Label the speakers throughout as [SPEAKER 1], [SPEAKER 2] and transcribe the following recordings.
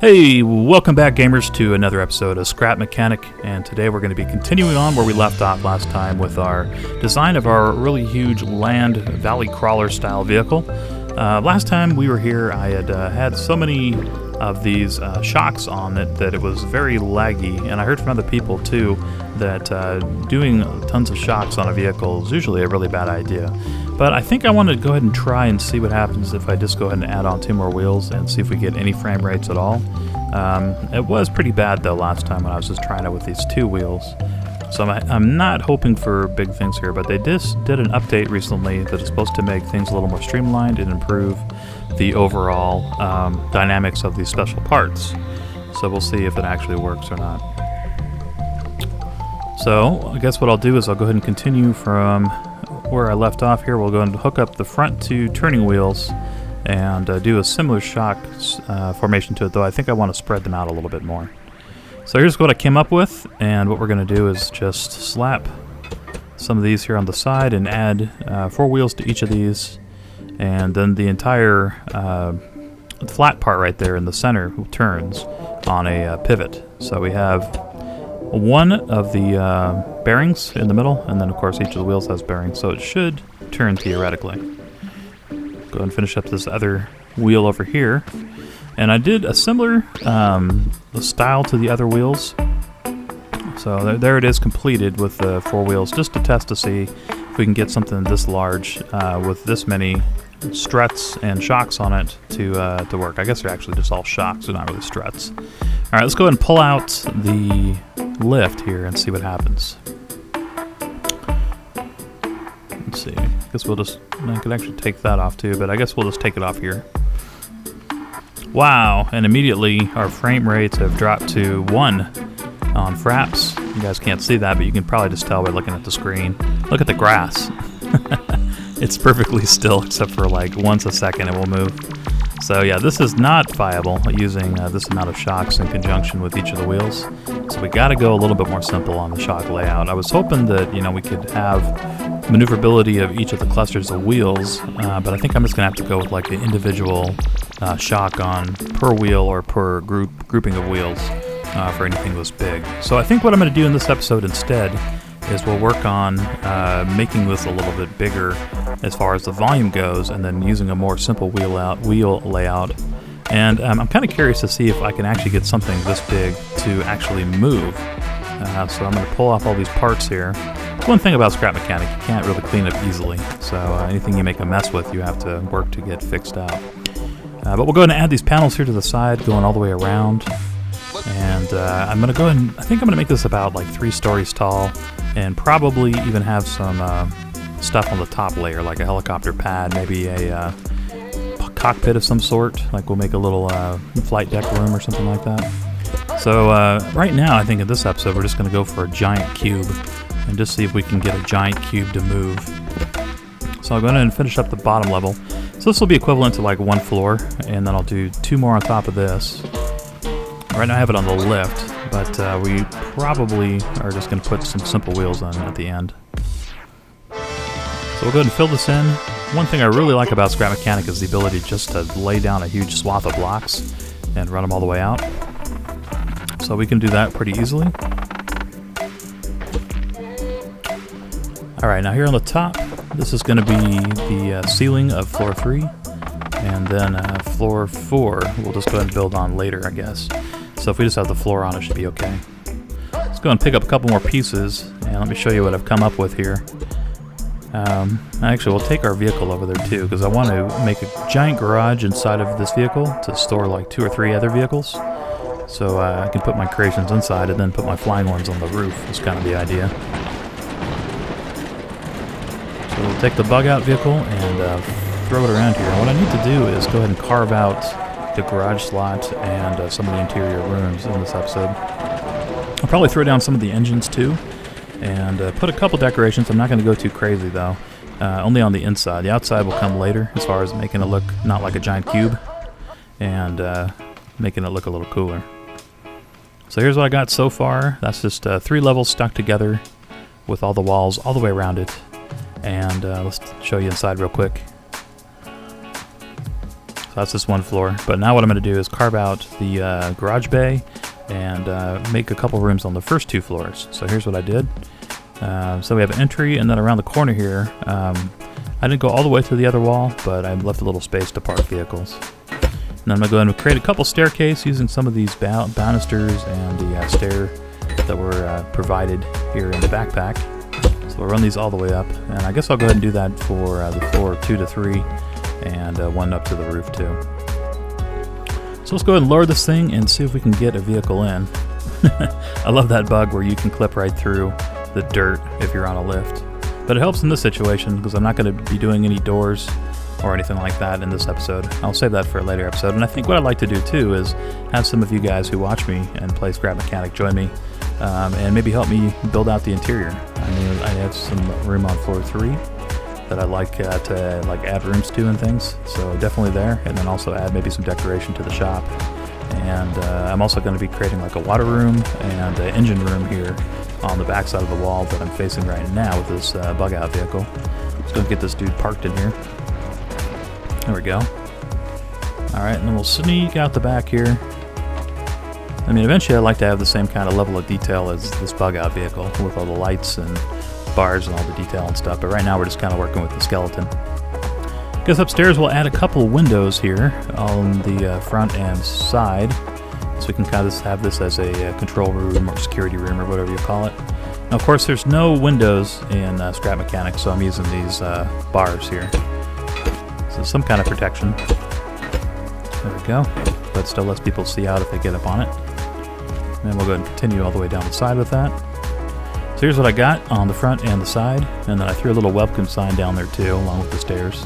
[SPEAKER 1] Hey, welcome back gamers to another episode of Scrap Mechanic, and today we're going to be continuing on where we left off last time with our design of our really huge land valley crawler style vehicle. Last time we were here I had so many of these shocks on it that it was very laggy, and I heard from other people too that doing tons of shocks on a vehicle is usually a really bad idea. But I think I want to go ahead and try and see what happens if I just go ahead and add on 2 more wheels and see if we get any frame rates at all. It was pretty bad though last time when I was just trying it with these 2 wheels. So I'm not hoping for big things here, but they just did an update recently that is supposed to make things a little more streamlined and improve the overall dynamics of these special parts. So we'll see if it actually works or not. So I guess what I'll do is I'll go ahead and continue from where I left off here. We'll go and hook up the front 2 turning wheels and do a similar shock formation to it, though I think I want to spread them out a little bit more. So here's what I came up with, and what we're going to do is just slap some of these here on the side and add 4 wheels to each of these, and then the entire flat part right there in the center turns on a pivot. So we have one of the bearings in the middle, and then of course each of the wheels has bearings, so it should turn theoretically. Go ahead and finish up this other wheel over here, and I did a similar style to the other wheels. So there it is, completed with the 4 wheels, just to test to see if we can get something this large with this many struts and shocks on it to work. I guess they're actually just all shocks, they're not really struts. All right, let's go ahead and pull out the lift here and see what happens. Let's see. I guess I could actually take that off too, but I guess we'll just take it off here. Wow, and immediately our frame rates have dropped to 1 on Fraps. You guys can't see that, but you can probably just tell by looking at the screen. Look at the grass. It's perfectly still except for like once a second it will move. So yeah, this is not viable using this amount of shocks in conjunction with each of the wheels. So we got to go a little bit more simple on the shock layout. I was hoping that we could have maneuverability of each of the clusters of wheels, but I think I'm just gonna have to go with like an individual shock on per wheel or per grouping of wheels for anything this big. So I think what I'm going to do in this episode instead is we'll work on making this a little bit bigger as far as the volume goes, and then using a more simple wheel layout. And I'm kind of curious to see if I can actually get something this big to actually move. So I'm going to pull off all these parts here. One thing about Scrap Mechanic, you can't really clean up easily. So anything you make a mess with, you have to work to get fixed out. But we'll go ahead and add these panels here to the side, going all the way around. And I'm going to go ahead and, I think I'm going to make this about like 3 stories tall, and probably even have some stuff on the top layer, like a helicopter pad, maybe a cockpit of some sort, like we'll make a little flight deck room or something like that. So right now, I think in this episode, we're just going to go for a giant cube, and just see if we can get a giant cube to move. So I'll go ahead and finish up the bottom level. So this will be equivalent to like 1 floor, and then I'll do 2 more on top of this. Right now I have it on the lift, but we probably are just going to put some simple wheels on at the end. So we'll go ahead and fill this in. One thing I really like about Scrap Mechanic is the ability just to lay down a huge swath of blocks and run them all the way out. So we can do that pretty easily. Alright, now here on the top, this is going to be the ceiling of floor 3, and then floor 4 we'll just go ahead and build on later, I guess. So if we just have the floor on, it should be okay. Let's go and pick up a couple more pieces, and let me show you what I've come up with here. Actually, we'll take our vehicle over there too, because I want to make a giant garage inside of this vehicle to store like 2 or 3 other vehicles. So I can put my creations inside and then put my flying ones on the roof. That's kind of the idea. So we'll take the bug out vehicle and throw it around here. And what I need to do is go ahead and carve out the garage slot and some of the interior rooms in this episode. I'll probably throw down some of the engines too, and put a couple decorations. I'm not going to go too crazy though, only on the inside. The outside will come later, as far as making it look not like a giant cube, and making it look a little cooler. So here's what I got so far. That's just 3 levels stuck together with all the walls all the way around it. And let's show you inside real quick. So that's just one floor. But now what I'm going to do is carve out the garage bay and make a couple rooms on the first 2 floors. So here's what I did. So we have an entry, and then around the corner here, I didn't go all the way to the other wall, but I left a little space to park vehicles. And then I'm going to go ahead and create a couple staircase using some of these banisters and the stair that were provided here in the backpack. So we'll run these all the way up, and I guess I'll go ahead and do that for the floor 2 to 3 and 1 up to the roof too. So let's go ahead and lower this thing and see if we can get a vehicle in. I love that bug where you can clip right through the dirt if you're on a lift. But it helps in this situation because I'm not going to be doing any doors or anything like that in this episode. I'll save that for a later episode. And I think what I'd like to do too is have some of you guys who watch me and play Scrap Mechanic join me and maybe help me build out the interior. I mean, I have some room on floor 3 that I like to add rooms to and things. So definitely there, and then also add maybe some decoration to the shop. And I'm also going to be creating like a water room and an engine room here on the back side of the wall that I'm facing right now with this bug out vehicle. Just going to get this dude parked in here. There we go. Alright, and then we'll sneak out the back here. I mean, eventually I'd like to have the same kind of level of detail as this bug out vehicle with all the lights and bars and all the detail and stuff, but right now we're just kind of working with the skeleton. Guess upstairs we'll add a couple windows here on the front and side, so we can kind of have this as a control room or security room or whatever you call it. Now, of course, there's no windows in Scrap Mechanic, so I'm using these bars here. So some kind of protection. There we go. But still lets people see out if they get up on it. And then we'll go ahead and continue all the way down the side with that. So here's what I got on the front and the side, and then I threw a little welcome sign down there too, along with the stairs.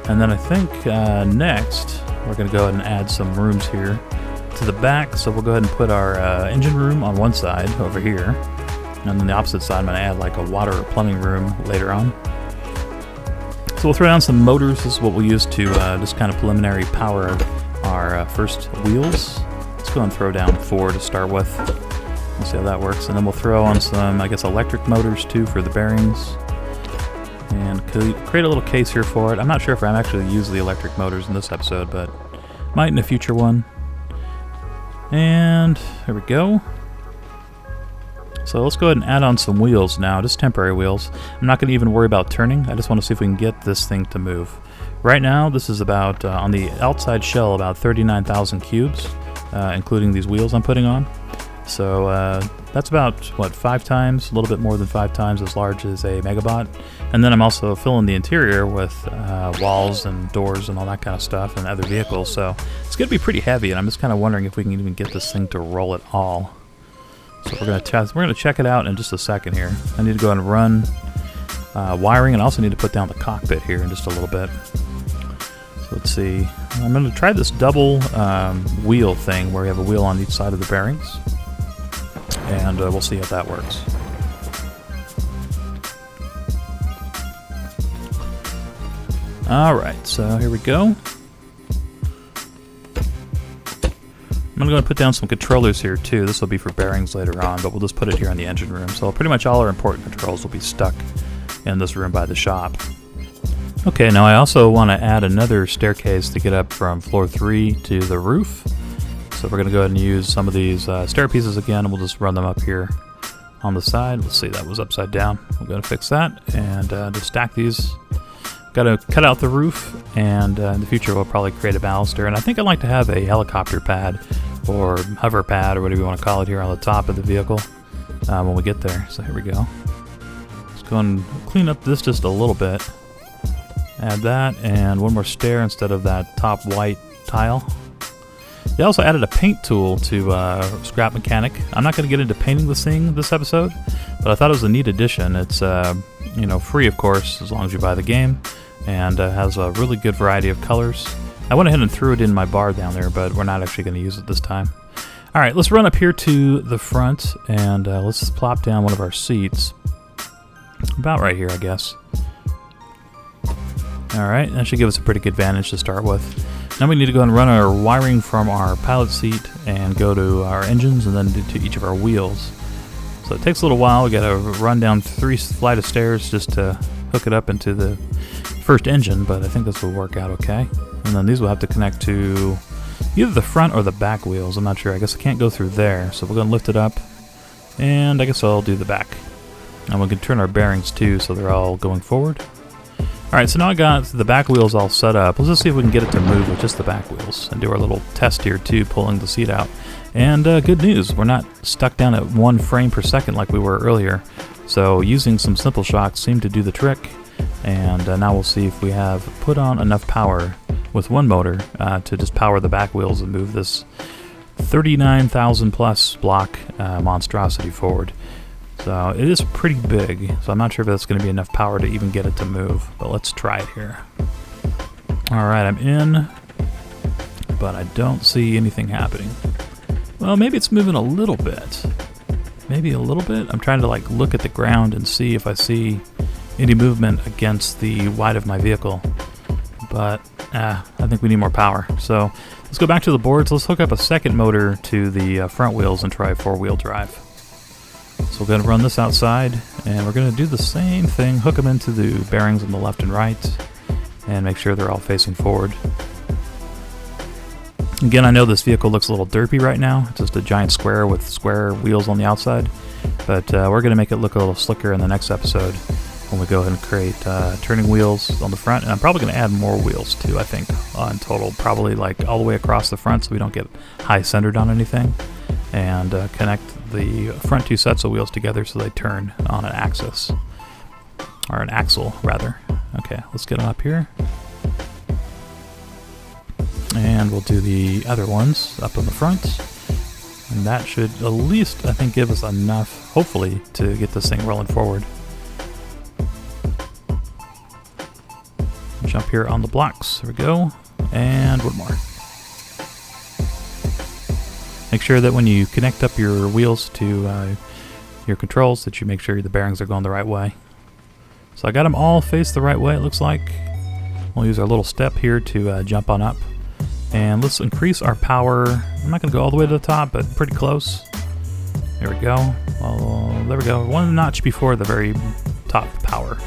[SPEAKER 1] And then I think next we're going to go ahead and add some rooms here to the back. So we'll go ahead and put our engine room on one side over here, and then the opposite side I'm going to add like a water or plumbing room later on. So we'll throw down some motors. This is what we'll use to just kind of preliminary power our first wheels. Let's go and throw down 4 to start with. We'll see how that works. And then we'll throw on some, I guess, electric motors too for the bearings. And create a little case here for it. I'm not sure if I'm actually use the electric motors in this episode, but might in a future one. And there we go. So let's go ahead and add on some wheels now, just temporary wheels. I'm not going to even worry about turning. I just want to see if we can get this thing to move. Right now, this is about, on the outside shell, about 39,000 cubes, including these wheels I'm putting on. So that's about, what, 5 times, a little bit more than 5 times as large as a Megabot. And then I'm also filling the interior with walls and doors and all that kind of stuff and other vehicles. So it's going to be pretty heavy, and I'm just kind of wondering if we can even get this thing to roll at all. So we're going to check it out in just a second here. I need to go and run wiring, and I also need to put down the cockpit here in just a little bit. So let's see. I'm going to try this double wheel thing where we have a wheel on each side of the bearings. And we'll see if that works. Alright, so here we go. I'm going to go and put down some controllers here too. This will be for bearings later on, but we'll just put it here in the engine room. So pretty much all our important controls will be stuck in this room by the shop. Okay, now I also want to add another staircase to get up from floor 3 to the roof. So we're going to go ahead and use some of these stair pieces again, and we'll just run them up here on the side. Let's see, that was upside down. We're going to fix that and just stack these. Got to cut out the roof, and in the future we'll probably create a baluster. And I think I'd like to have a helicopter pad or hover pad or whatever you want to call it here on the top of the vehicle when we get there. So here we go. Let's go and clean up this just a little bit. Add that and one more stair instead of that top white tile. They also added a paint tool to Scrap Mechanic. I'm not going to get into painting this thing this episode, but I thought it was a neat addition. It's free, of course, as long as you buy the game, and has a really good variety of colors. I went ahead and threw it in my bar down there, but we're not actually going to use it this time. All right, let's run up here to the front, and let's plop down one of our seats. About right here, I guess. All right, that should give us a pretty good vantage to start with. Now we need to go and run our wiring from our pilot seat and go to our engines and then to each of our wheels. So it takes a little while. We got to run down 3 flight of stairs just to hook it up into the first engine, but I think this will work out okay. and then these will have to connect to either the front or the back wheels. I'm not sure. I guess I can't go through there, so we're going to lift it up, and I guess I'll do the back. And we can turn our bearings too, so they're all going forward. Alright, so now I got the back wheels all set up. Let's just see if we can get it to move with just the back wheels and do our little test here too, pulling the seat out. And good news, we're not stuck down at 1 frame per second like we were earlier. So using some simple shocks seemed to do the trick. And now we'll see if we have put on enough power with one motor to just power the back wheels and move this 39,000 plus block monstrosity forward. So it is pretty big, so I'm not sure if that's going to be enough power to even get it to move, but let's try it here. Alright, I'm in, but I don't see anything happening. Well, maybe it's moving a little bit. Maybe a little bit? I'm trying to like look at the ground and see if I see any movement against the wide of my vehicle. But I think we need more power. So let's go back to the boards. Let's hook up a second motor to the front wheels and try 4-wheel drive. So we're going to run this outside, and we're going to do the same thing, hook them into the bearings on the left and right, and make sure they're all facing forward. Again, I know this vehicle looks a little derpy right now, it's just a giant square with square wheels on the outside, but we're going to make it look a little slicker in the next episode when we go ahead and create turning wheels on the front, and I'm probably going to add more wheels too, I think, in total, probably like all the way across the front so we don't get high centered on anything, and connect the front 2 sets of wheels together so they turn on an axis, or an axle rather. Okay, let's get them up here, and we'll do the other ones up on the front, and that should at least, I think, give us enough, hopefully, to get this thing rolling forward. Jump here on the blocks, there we go, and one more. Make sure that when you connect up your wheels to your controls that you make sure the bearings are going the right way. So I got them all faced the right way, it looks like. We'll use our little step here to jump on up. And let's increase our power. I'm not going to go all the way to the top, but pretty close. There we go. Well, there we go. 1 notch before the very top power.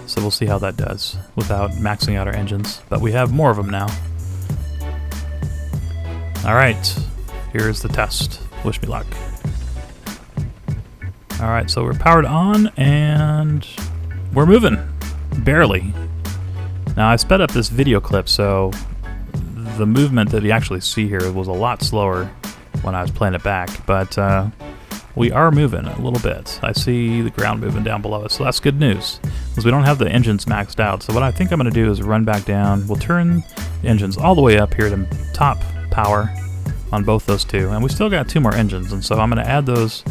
[SPEAKER 1] So we'll see how that does without maxing out our engines. But we have more of them now. Alright. Here's the test. Wish me luck. Alright, so we're powered on, and we're moving. Barely. Now, I sped up this video clip, so the movement that you actually see here was a lot slower when I was playing it back, but we are moving a little bit. I see the ground moving down below us, so that's good news, because we don't have the engines maxed out. So what I think I'm going to do is run back down. We'll turn the engines all the way up here to top power on both those two, and we still got 2 more engines, and so I'm going to add those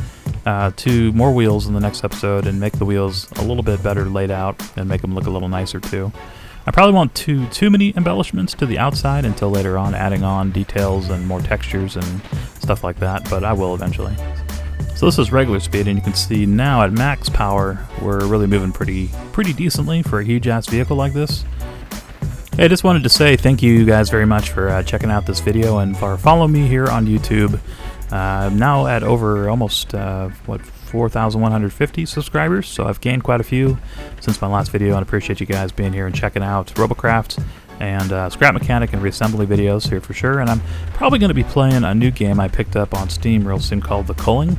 [SPEAKER 1] 2 more wheels in the next episode and make the wheels a little bit better laid out and make them look a little nicer too. I probably won't do too many embellishments to the outside until later on, adding on details and more textures and stuff like that, but I will eventually. So this is regular speed, and you can see now at max power we're really moving pretty decently for a huge ass vehicle like this. Hey, I just wanted to say thank you guys very much for checking out this video and for following me here on YouTube. I'm now at over almost 4,150 subscribers, so I've gained quite a few since my last video, and I appreciate you guys being here and checking out Robocraft and scrap mechanic and reassembly videos here for sure. And I'm probably going to be playing a new game I picked up on Steam real soon called The Culling,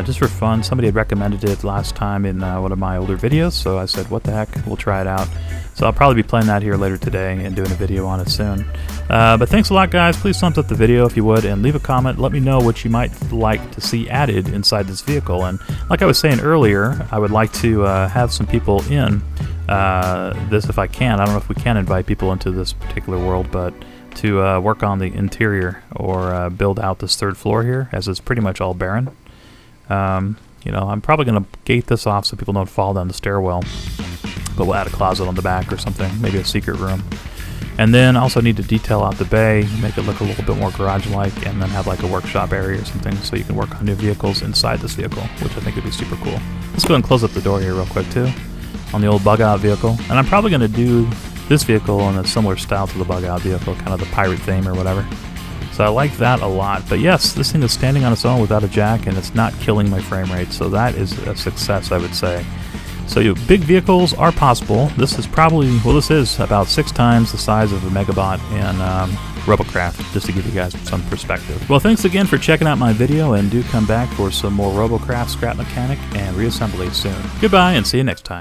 [SPEAKER 1] just for fun. Somebody had recommended it last time in one of my older videos, so I said, what the heck, we'll try it out. So I'll probably be playing that here later today and doing a video on it soon. But thanks a lot, guys. Please thumbs up the video if you would, and leave a comment. Let me know what you might like to see added inside this vehicle. And like I was saying earlier, I would like to have some people in this if I can. I don't know if we can invite people into this particular world, but to work on the interior or build out this 3rd floor here, as it's pretty much all barren. You know, I'm probably going to gate this off so people don't fall down the stairwell, but we'll add a closet on the back or something, maybe a secret room. And then also need to detail out the bay, make it look a little bit more garage-like, and then have like a workshop area or something so you can work on new vehicles inside this vehicle, which I think would be super cool. Let's go ahead and close up the door here real quick too, on the old bug-out vehicle. And I'm probably going to do this vehicle in a similar style to the bug-out vehicle, kind of the pirate theme or whatever. So I like that a lot. But yes, this thing is standing on its own without a jack, and it's not killing my frame rate, so that is a success, I would say. So big vehicles are possible. This is about 6 times the size of a Megabot in Robocraft, just to give you guys some perspective. Well, thanks again for checking out my video, and do come back for some more Robocraft scrap mechanic and reassembly soon. Goodbye, and see you next time.